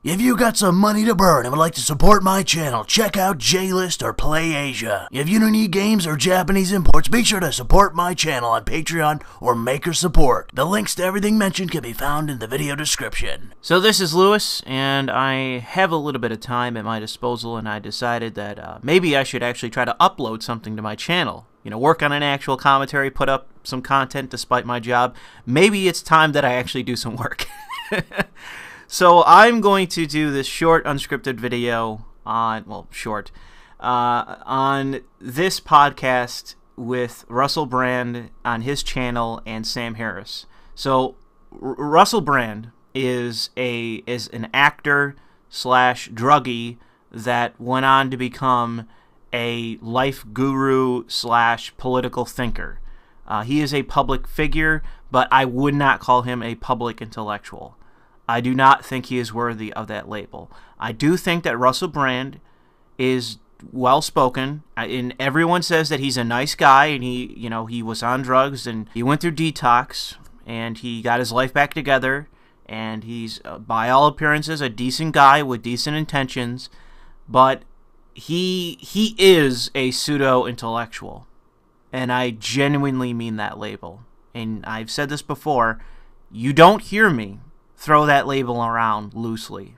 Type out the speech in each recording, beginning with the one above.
If you got some money to burn and would like to support my channel, check out JList or PlayAsia. If you don't need games or Japanese imports, be sure to support my channel on Patreon or Maker Support. The links to everything mentioned can be found in the video description. So this is Louis, and I have a little bit of time at my disposal, and I decided that maybe I should actually try to upload something to my channel. You know, work on an actual commentary, put up some content despite my job. Maybe it's time that I actually do some work. So I'm going to do this short unscripted video on, well, on this podcast with Russell Brand on his channel and Sam Harris. So Russell Brand is an actor slash druggie that went on to become a life guru slash political thinker. He is a public figure, but I would not call him a public intellectual. I do not think he is worthy of that label. I do think that Russell Brand is well-spoken, and everyone says that he's a nice guy, and he was on drugs, and he went through detox, and he got his life back together, and he's, by all appearances, a decent guy with decent intentions, but he is a pseudo-intellectual, and I genuinely mean that label. And I've said this before, you don't hear me throw that label around loosely.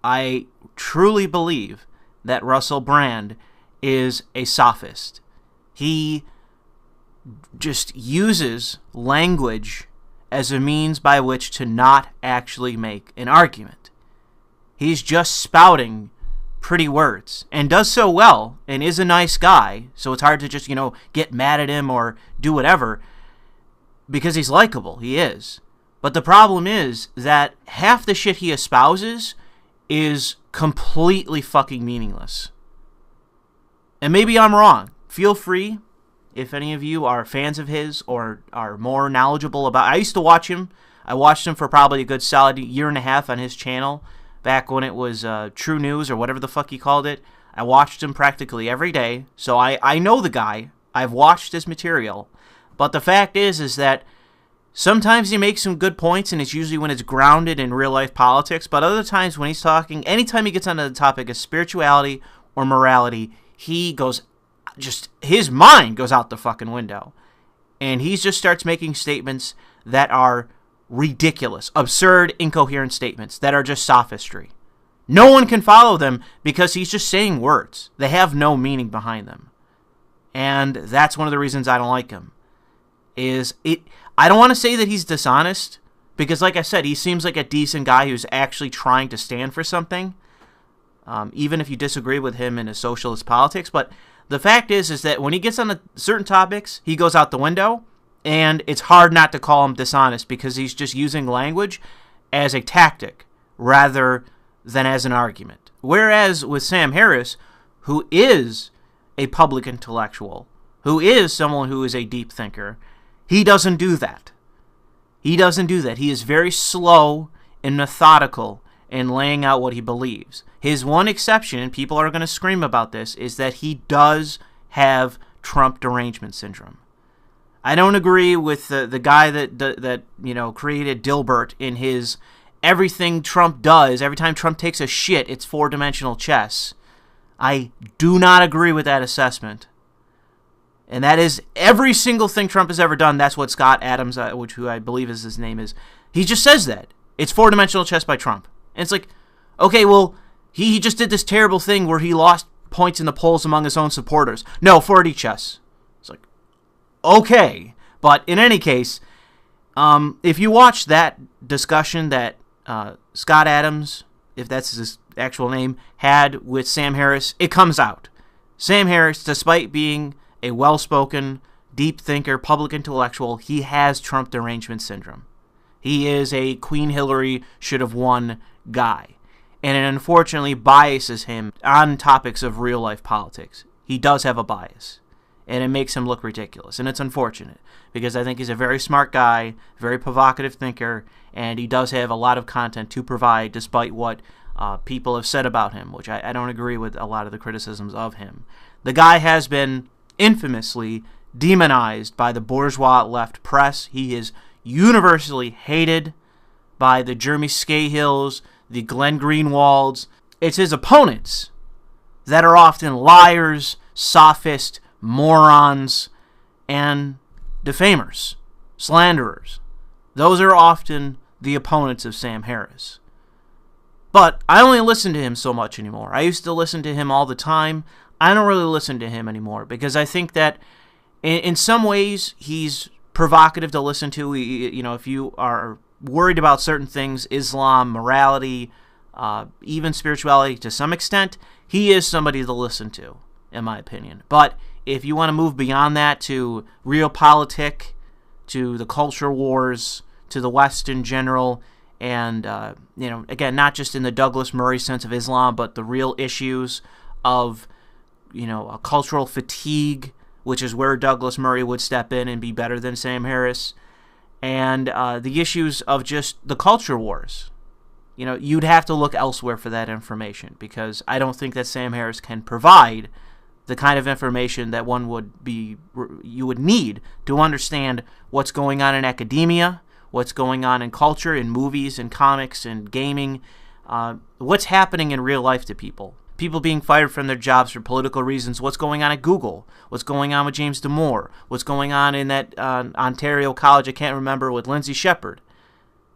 I truly believe that Russell Brand is a sophist. He just uses language as a means by which to not actually make an argument. He's just spouting pretty words, and does so well, and is a nice guy, so it's hard to just, get mad at him or do whatever, because he's likable. He is. But the problem is that half the shit he espouses is completely fucking meaningless. And maybe I'm wrong. Feel free, if any of you are fans of his or are more knowledgeable about... I used to watch him. I watched him for probably a good solid year and a half on his channel, back when it was True News or whatever the fuck he called it. I watched him practically every day, so I know the guy. I've watched his material. But the fact is that sometimes he makes some good points, and it's usually when it's grounded in real-life politics, but other times when he's talking, anytime he gets onto the topic of spirituality or morality, his mind goes out the fucking window. And he just starts making statements that are ridiculous, absurd, incoherent statements that are just sophistry. No one can follow them because he's just saying words. They have no meaning behind them. And that's one of the reasons I don't like him. I don't want to say that he's dishonest, because like I said, he seems like a decent guy who's actually trying to stand for something, even if you disagree with him in his socialist politics. But the fact is that when he gets on certain topics, he goes out the window, and it's hard not to call him dishonest, because he's just using language as a tactic rather than as an argument. Whereas with Sam Harris, who is a public intellectual, who is someone who is a deep thinker, he doesn't do that. He doesn't do that. He is very slow and methodical in laying out what he believes. His one exception, and people are going to scream about this, is that he does have Trump derangement syndrome. I don't agree with the guy that created Dilbert in his everything Trump does, every time Trump takes a shit, it's four-dimensional chess. I do not agree with that assessment. And that is every single thing Trump has ever done. That's what Scott Adams, who I believe is his name is, he just says that. It's four-dimensional chess by Trump. And it's like, okay, well, he just did this terrible thing where he lost points in the polls among his own supporters. No, 4D chess. It's like, okay. But in any case, if you watch that discussion that Scott Adams, if that's his actual name, had with Sam Harris, it comes out. Sam Harris, despite being a well-spoken, deep thinker, public intellectual, he has Trump derangement syndrome. He is a Queen Hillary should-have-won guy. And it unfortunately biases him on topics of real-life politics. He does have a bias. And it makes him look ridiculous. And it's unfortunate, because I think he's a very smart guy, very provocative thinker, and he does have a lot of content to provide despite what people have said about him, which I don't agree with a lot of the criticisms of him. The guy has been infamously demonized by the bourgeois left press. He is universally hated by the Jeremy Scahills, the Glenn Greenwalds. It's his opponents that are often liars, sophists, morons, and defamers, slanderers. Those are often the opponents of Sam Harris. But I only listen to him so much anymore. I used to listen to him all the time. I don't really listen to him anymore because I think that in some ways he's provocative to listen to. You know, if you are worried about certain things, Islam, morality, even spirituality to some extent, he is somebody to listen to, in my opinion. But if you want to move beyond that to realpolitik, to the culture wars, to the West in general, and, you know, again, not just in the Douglas Murray sense of Islam, but the real issues of, you know, a cultural fatigue, which is where Douglas Murray would step in and be better than Sam Harris, and the issues of just the culture wars. You know, you'd have to look elsewhere for that information because I don't think that Sam Harris can provide the kind of information that you would need to understand what's going on in academia, what's going on in culture, in movies, in comics, and gaming, what's happening in real life to people. People being fired from their jobs for political reasons, what's going on at Google, what's going on with James Damore, what's going on in that Ontario college, I can't remember, with Lindsay Shepard.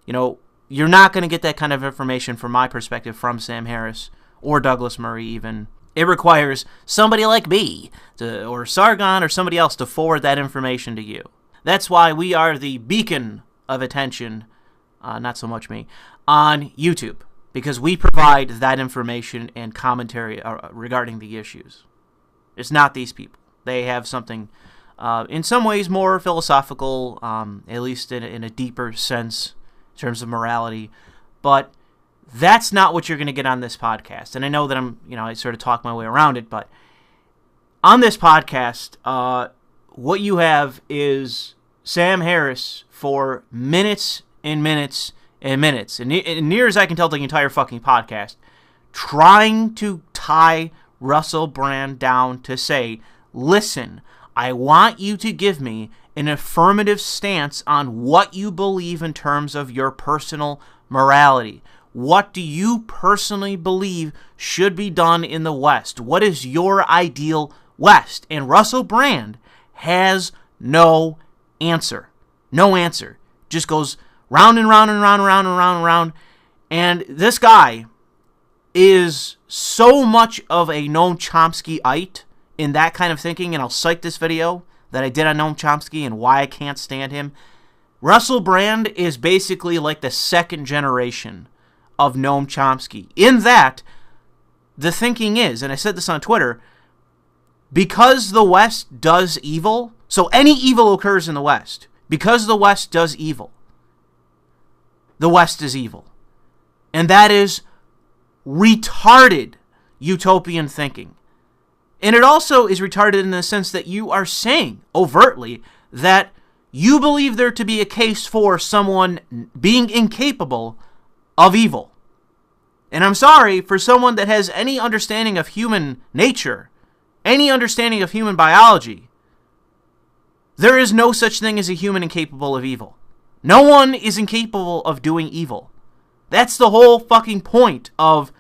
You know, you're not going to get that kind of information from my perspective from Sam Harris or Douglas Murray even. It requires somebody like me or Sargon or somebody else to forward that information to you. That's why we are the beacon of attention, not so much me, on YouTube, because we provide that information and commentary regarding the issues. It's not these people. They have something, in some ways, more philosophical, at least in a deeper sense, in terms of morality, but that's not what you're going to get on this podcast. And I know that I sort of talk my way around it, but on this podcast, what you have is Sam Harris for minutes and minutes and minutes, and near as I can tell, the entire fucking podcast, trying to tie Russell Brand down to say, listen, I want you to give me an affirmative stance on what you believe in terms of your personal morality. What do you personally believe should be done in the West? What is your ideal West? And Russell Brand has no answer. No answer. Just goes round and round and round and round and round and round. And this guy is so much of a Noam Chomsky-ite in that kind of thinking, and I'll cite this video that I did on Noam Chomsky and why I can't stand him. Russell Brand is basically like the second generation of Noam Chomsky, in that the thinking is, and I said this on Twitter, because the West does evil, so any evil occurs in the West, because the West does evil, the West is evil. And that is retarded utopian thinking. And it also is retarded in the sense that you are saying overtly that you believe there to be a case for someone being incapable of evil. And I'm sorry, for someone that has any understanding of human nature, any understanding of human biology, there is no such thing as a human incapable of evil. No one is incapable of doing evil. That's the whole fucking point of,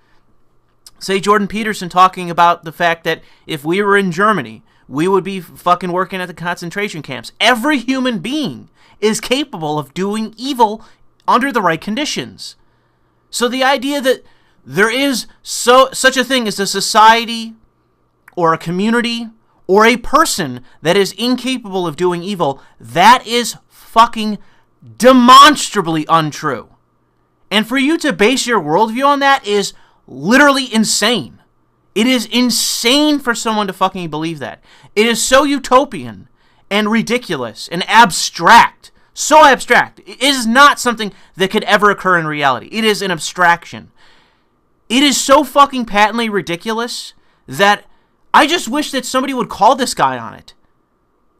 say, Jordan Peterson talking about the fact that if we were in Germany, we would be fucking working at the concentration camps. Every human being is capable of doing evil under the right conditions. So the idea that there is such a thing as a society or a community or a person that is incapable of doing evil, that is fucking demonstrably untrue. And for you to base your worldview on that is literally insane. It is insane for someone to fucking believe that. It is so utopian and ridiculous and abstract. So abstract. It is not something that could ever occur in reality. It is an abstraction. It is so fucking patently ridiculous that I just wish that somebody would call this guy on it.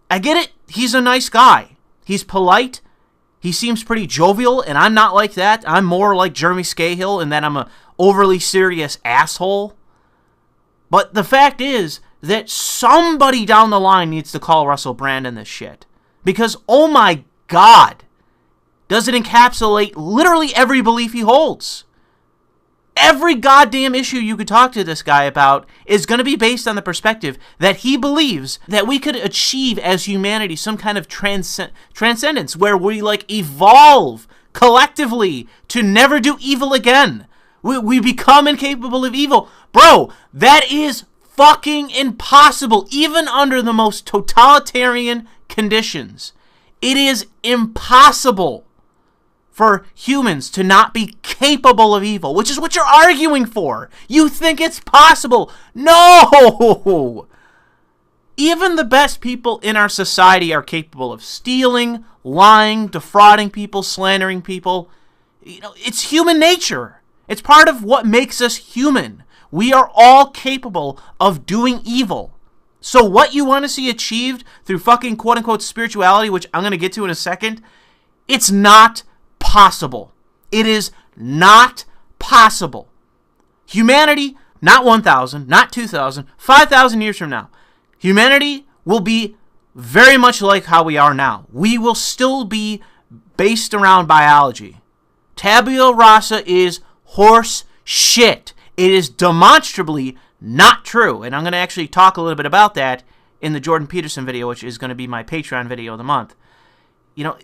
I get it. He's a nice guy. He's polite. He seems pretty jovial, and I'm not like that. I'm more like Jeremy Scahill in that I'm a overly serious asshole. But the fact is that somebody down the line needs to call Russell Brand on this shit. Because, oh my God, does it encapsulate literally every belief he holds? every goddamn issue you could talk to this guy about is going to be based on the perspective that he believes that we could achieve as humanity some kind of transcendence where we like evolve collectively to never do evil again. We become incapable of evil. Bro, that is fucking impossible, even under the most totalitarian conditions. It is impossible for humans to not be capable of evil, which is what you're arguing for. You think it's possible. No! Even the best people in our society are capable of stealing, lying, defrauding people, slandering people. You know, it's human nature. It's part of what makes us human. We are all capable of doing evil. So what you want to see achieved through fucking quote-unquote spirituality, which I'm going to get to in a second, it's not possible. It is not possible. Humanity, not 1,000, not 2,000, 5,000 years from now, humanity will be very much like how we are now. We will still be based around biology. Tabula rasa is horse shit. It is demonstrably not true. And I'm going to actually talk a little bit about that in the Jordan Peterson video, which is going to be my Patreon video of the month. You know,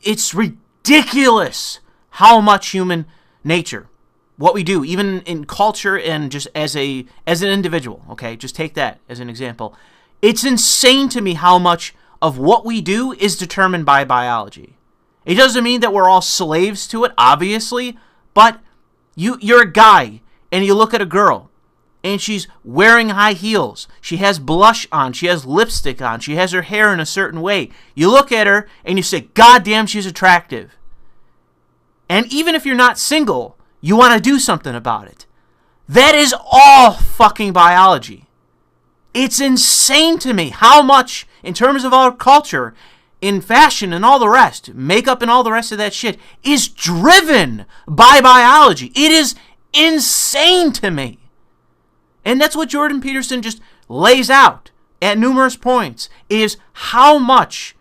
it's ridiculous how much human nature, what we do, even in culture and just as an individual, okay? Just take that as an example. It's insane to me how much of what we do is determined by biology. It doesn't mean that we're all slaves to it, obviously, but you're a guy and you look at a girl and she's wearing high heels. She has blush on. She has lipstick on. She has her hair in a certain way. You look at her and you say, God damn, she's attractive. And even if you're not single, you want to do something about it. That is all fucking biology. It's insane to me how much, in terms of our culture, in fashion and all the rest, makeup and all the rest of that shit, is driven by biology. It is insane to me. And that's what Jordan Peterson just lays out at numerous points, is how much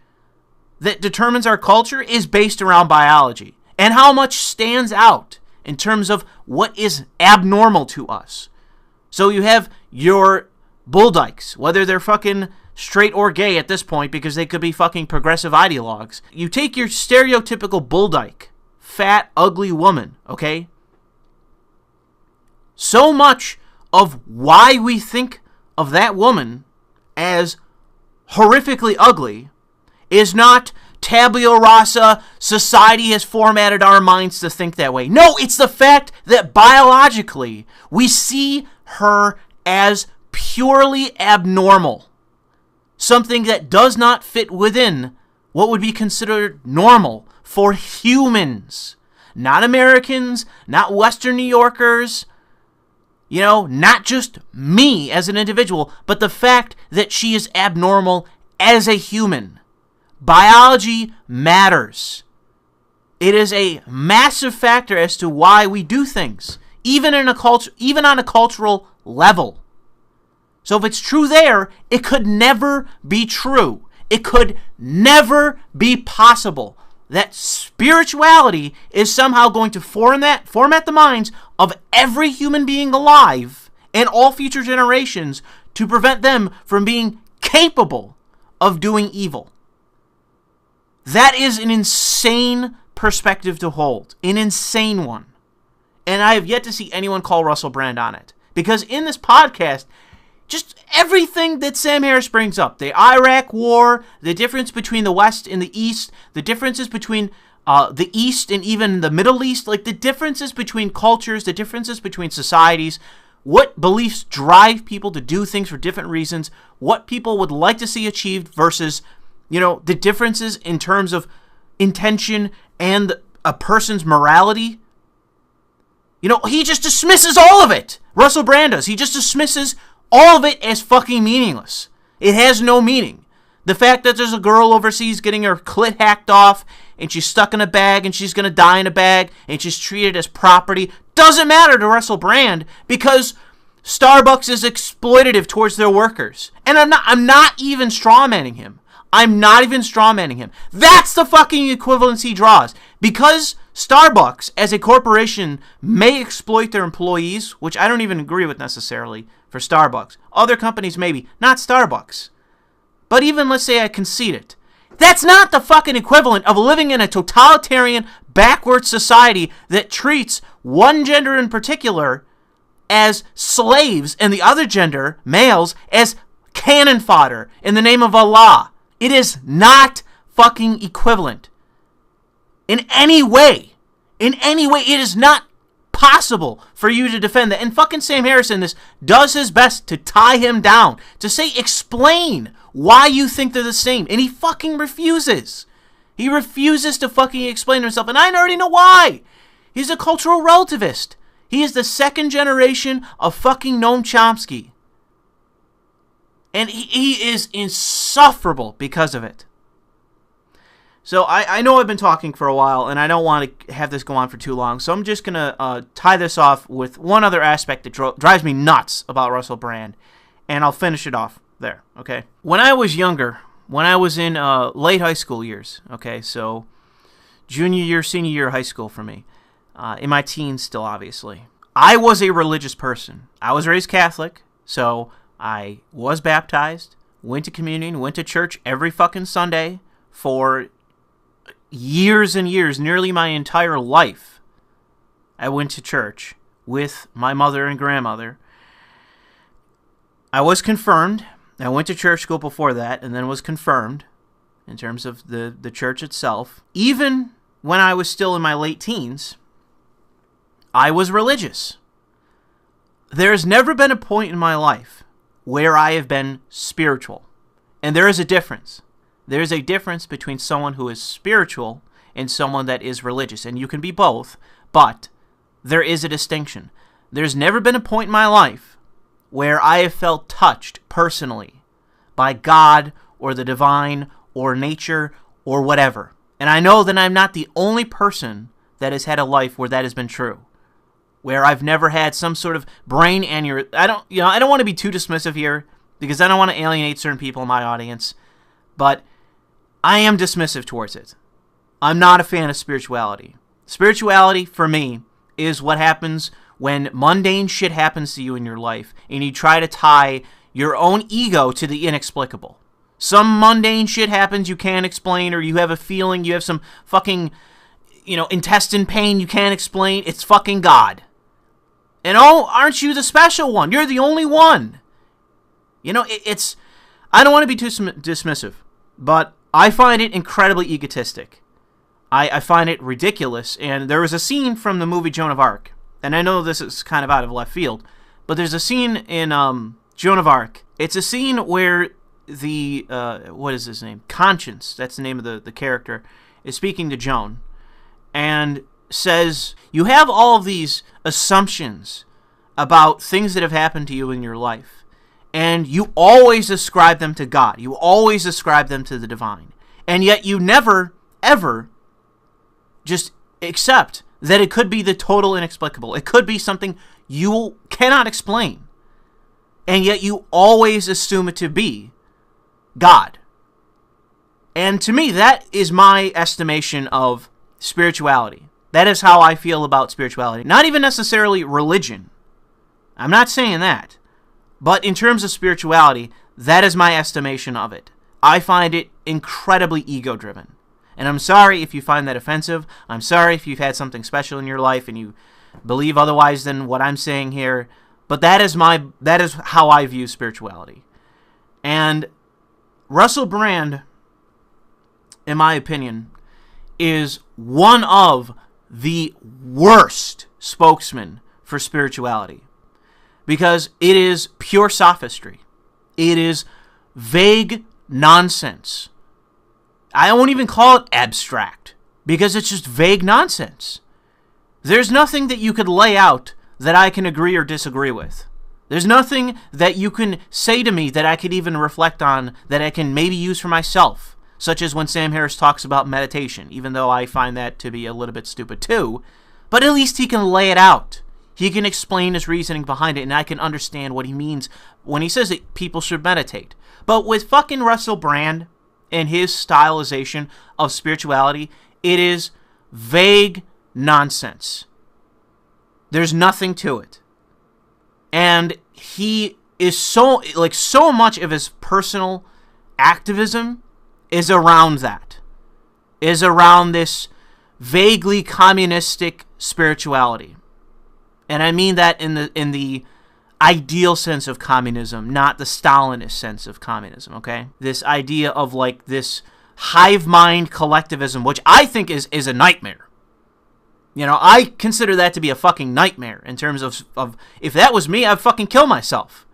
that determines our culture is based around biology, and how much stands out in terms of what is abnormal to us. So you have your bull dykes, whether they're fucking straight or gay at this point, because they could be fucking progressive ideologues. You take your stereotypical bull dyke, fat, ugly woman, okay? So much of why we think of that woman as horrifically ugly is not tabula rasa, society has formatted our minds to think that way. No, it's the fact that biologically we see her as purely abnormal. Something that does not fit within what would be considered normal for humans. Not Americans, not Western New Yorkers, you know, not just me as an individual, but the fact that she is abnormal as a human. Biology matters. It is a massive factor as to why we do things, even in a culture, even on a cultural level. So if it's true there, it could never be true. It could never be possible that spirituality is somehow going to format the minds of every human being alive and all future generations to prevent them from being capable of doing evil. That is an insane perspective to hold. An insane one. And I have yet to see anyone call Russell Brand on it. Because in this podcast, just everything that Sam Harris brings up, the Iraq War, the difference between the West and the East, the differences between the East and even the Middle East, like the differences between cultures, the differences between societies, what beliefs drive people to do things for different reasons, what people would like to see achieved versus, you know, the differences in terms of intention and a person's morality. You know, he just dismisses all of it. Russell Brand does. He just dismisses all of it as fucking meaningless. It has no meaning. The fact that there's a girl overseas getting her clit hacked off and she's stuck in a bag and she's going to die in a bag and she's treated as property doesn't matter to Russell Brand because Starbucks is exploitative towards their workers. And I'm not even strawmanning him. I'm not even strawmanning him. That's the fucking equivalence he draws. Because Starbucks, as a corporation, may exploit their employees, which I don't even agree with necessarily for Starbucks. Other companies maybe, not Starbucks. But even let's say I concede it. That's not the fucking equivalent of living in a totalitarian, backwards society that treats one gender in particular as slaves and the other gender, males, as cannon fodder in the name of Allah. It is not fucking equivalent. In any way, it is not possible for you to defend that. And fucking Sam Harris in this does his best to tie him down, to say, explain why you think they're the same. And he fucking refuses. He refuses to fucking explain himself. And I already know why. He's a cultural relativist. He is the second generation of fucking Noam Chomsky. And he is insufferable because of it. So I know I've been talking for a while, and I don't want to have this go on for too long, so I'm just going to tie this off with one other aspect that drives me nuts about Russell Brand, and I'll finish it off there, okay? When I was younger, when I was in late high school years, okay, so junior year, senior year of high school for me, in my teens still, obviously, I was a religious person. I was raised Catholic, so I was baptized, went to communion, went to church every fucking Sunday for years and years, nearly my entire life. I went to church with my mother and grandmother. I was confirmed. I went to church school before that and then was confirmed in terms of the church itself. Even when I was still in my late teens, I was religious. There's never been a point in my life where I have been spiritual. And there is a difference. There is a difference between someone who is spiritual and someone that is religious. And you can be both, but there is a distinction. There's never been a point in my life where I have felt touched personally by God or the divine or nature or whatever. And I know that I'm not the only person that has had a life where that has been true. Where I've never had some sort of brain aneurysm. I don't want to be too dismissive here because I don't want to alienate certain people in my audience. But I am dismissive towards it. I'm not a fan of spirituality. Spirituality, for me, is what happens when mundane shit happens to you in your life and you try to tie your own ego to the inexplicable. Some mundane shit happens you can't explain, or you have a feeling, you have some fucking, intestine pain you can't explain. It's fucking God. And aren't you the special one? You're the only one. It's... I don't want to be too dismissive, but I find it incredibly egotistic. I find it ridiculous. And there was a scene from the movie Joan of Arc, and I know this is kind of out of left field, but there's a scene in Joan of Arc. It's a scene where the, what is his name? Conscience, that's the name of the character, is speaking to Joan, and says, you have all of these assumptions about things that have happened to you in your life, and you always ascribe them to God. You always ascribe them to the divine. And yet you never, ever just accept that it could be the total inexplicable. It could be something you cannot explain. And yet you always assume it to be God. And to me, that is my estimation of spirituality. That is how I feel about spirituality. Not even necessarily religion. I'm not saying that. But in terms of spirituality, that is my estimation of it. I find it incredibly ego-driven. And I'm sorry if you find that offensive. I'm sorry if you've had something special in your life and you believe otherwise than what I'm saying here. But that is how I view spirituality. And Russell Brand, in my opinion, is one of the worst spokesmen for spirituality. Because it is pure sophistry. It is vague nonsense. I won't even call it abstract, because it's just vague nonsense. There's nothing that you could lay out that I can agree or disagree with. There's nothing that you can say to me that I could even reflect on, that I can maybe use for myself, such as when Sam Harris talks about meditation, even though I find that to be a little bit stupid too. But at least he can lay it out. He can explain his reasoning behind it, and I can understand what he means when he says that people should meditate. But with fucking Russell Brand and his stylization of spirituality, it is vague nonsense. There's nothing to it. And he is so much of his personal activism is around that. Is around this vaguely communistic spirituality. And I mean that in the ideal sense of communism, not the Stalinist sense of communism, okay? This idea of like this hive mind collectivism, which I think is a nightmare. You know, I consider that to be a fucking nightmare in terms of if that was me, I'd fucking kill myself.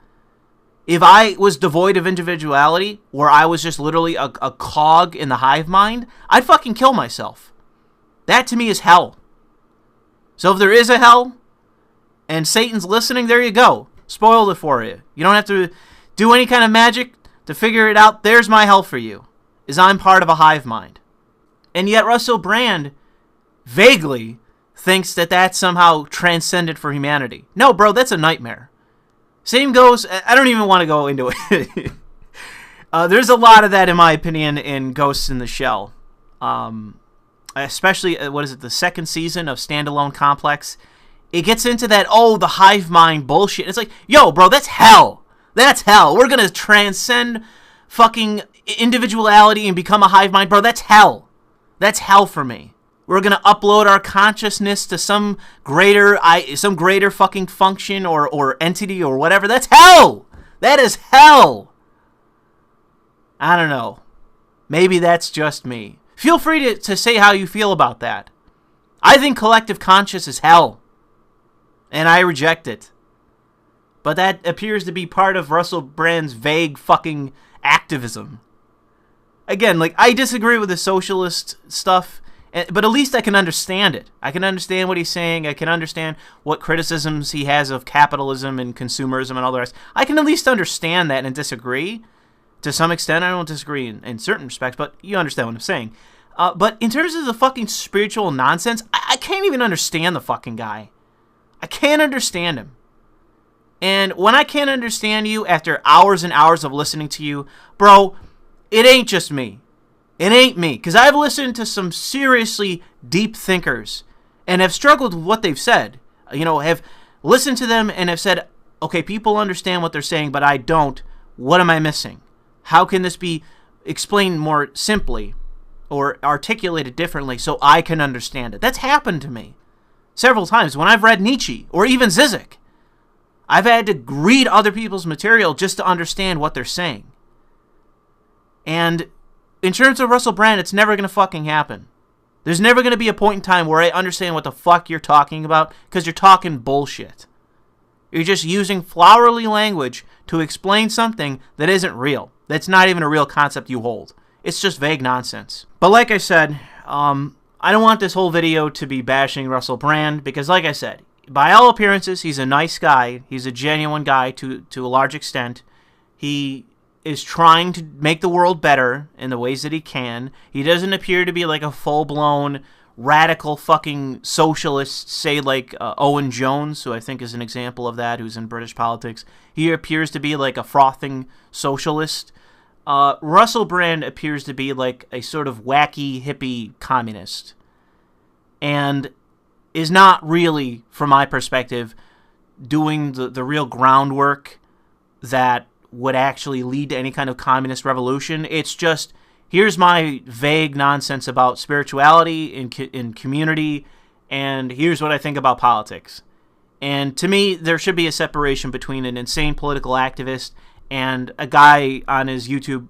If I was devoid of individuality, where I was just literally a cog in the hive mind, I'd fucking kill myself. That to me is hell. So if there is a hell, and Satan's listening, there you go. Spoiled it for you. You don't have to do any kind of magic to figure it out. There's my hell for you, is I'm part of a hive mind. And yet Russell Brand vaguely thinks that that's somehow transcendent for humanity. No, bro, that's a nightmare. Same goes, I don't even want to go into it. There's a lot of that, in my opinion, in Ghosts in the Shell. Especially, the second season of Standalone Complex. It gets into that, the hive mind bullshit. It's like, yo, bro, that's hell. That's hell. We're going to transcend fucking individuality and become a hive mind. Bro, that's hell. That's hell for me. We're going to upload our consciousness to some greater fucking function or entity or whatever. That's hell. That is hell. I don't know. Maybe that's just me. Feel free to say how you feel about that. I think collective conscious is hell. And I reject it. But that appears to be part of Russell Brand's vague fucking activism. Again, like, I disagree with the socialist stuff, but at least I can understand it. I can understand what he's saying. I can understand what criticisms he has of capitalism and consumerism and all the rest. I can at least understand that and disagree. To some extent, I don't disagree in certain respects, but you understand what I'm saying. But in terms of the fucking spiritual nonsense, I can't even understand the fucking guy. I can't understand him. And when I can't understand you after hours and hours of listening to you, bro, it ain't just me. It ain't me. Because I've listened to some seriously deep thinkers and have struggled with what they've said. You know, have listened to them and have said, okay, people understand what they're saying, but I don't. What am I missing? How can this be explained more simply or articulated differently so I can understand it? That's happened to me several times when I've read Nietzsche or even Zizek. I've had to read other people's material just to understand what they're saying. And in terms of Russell Brand, it's never going to fucking happen. There's never going to be a point in time where I understand what the fuck you're talking about because you're talking bullshit. You're just using flowery language to explain something that isn't real. That's not even a real concept you hold. It's just vague nonsense. But like I said, I don't want this whole video to be bashing Russell Brand because, like I said, by all appearances, he's a nice guy. He's a genuine guy to a large extent. He is trying to make the world better in the ways that he can. He doesn't appear to be like a full-blown radical fucking socialist, say like Owen Jones, who I think is an example of that, who's in British politics. He appears to be like a frothing socialist. Russell Brand appears to be like a sort of wacky hippie communist. And is not really, from my perspective, doing the real groundwork that would actually lead to any kind of communist revolution. It's just, here's my vague nonsense about spirituality in community, and here's what I think about politics. And to me, there should be a separation between an insane political activist and a guy on his YouTube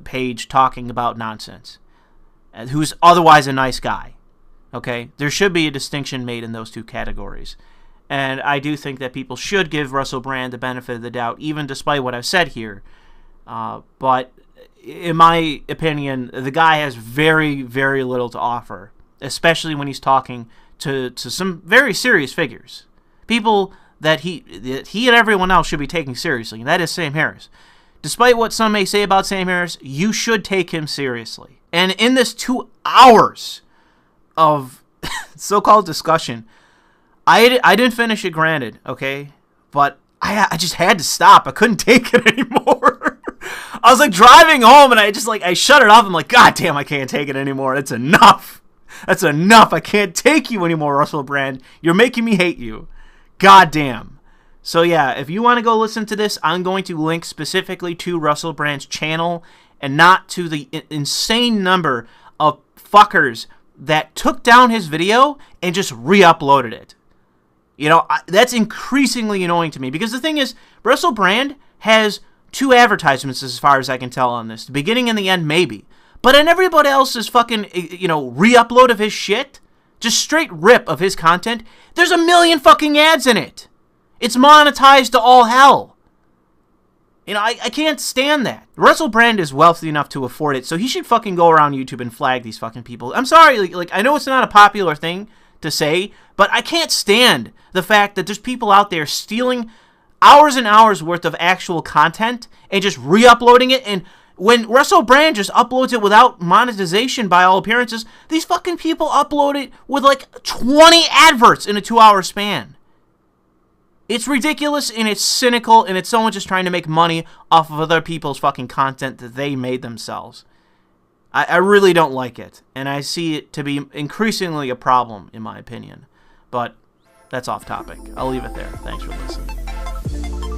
page talking about nonsense, who's otherwise a nice guy. Okay? There should be a distinction made in those two categories. And I do think that people should give Russell Brand the benefit of the doubt, even despite what I've said here. But in my opinion, the guy has very, very little to offer, especially when he's talking to some very serious figures. People that he and everyone else should be taking seriously, and that is Sam Harris. Despite what some may say about Sam Harris, you should take him seriously. And in this 2 hours of so-called discussion, I didn't finish it, granted, okay? But I just had to stop. I couldn't take it anymore. I was like driving home and I shut it off. I'm like, God damn, I can't take it anymore. It's enough. That's enough. I can't take you anymore, Russell Brand. You're making me hate you. Goddamn. So yeah, if you want to go listen to this, I'm going to link specifically to Russell Brand's channel and not to the insane number of fuckers that took down his video and just re-uploaded it. You know, that's increasingly annoying to me because the thing is, Russell Brand has 2 advertisements as far as I can tell on this. The beginning and the end, maybe. But in everybody else's fucking, you know, re-upload of his shit, just straight rip of his content, there's 1 million fucking ads in it. It's monetized to all hell. You know, I can't stand that. Russell Brand is wealthy enough to afford it, so he should fucking go around YouTube and flag these fucking people. I'm sorry, like I know it's not a popular thing to say, but I can't stand the fact that there's people out there stealing hours and hours worth of actual content and just re-uploading it. And when Russell Brand just uploads it without monetization, by all appearances, these fucking people upload it with like 20 adverts in a 2-hour span. It's ridiculous, and it's cynical, and it's someone just trying to make money off of other people's fucking content that they made themselves. I really don't like it, and I see it to be increasingly a problem, in my opinion. But that's off topic. I'll leave it there. Thanks for listening.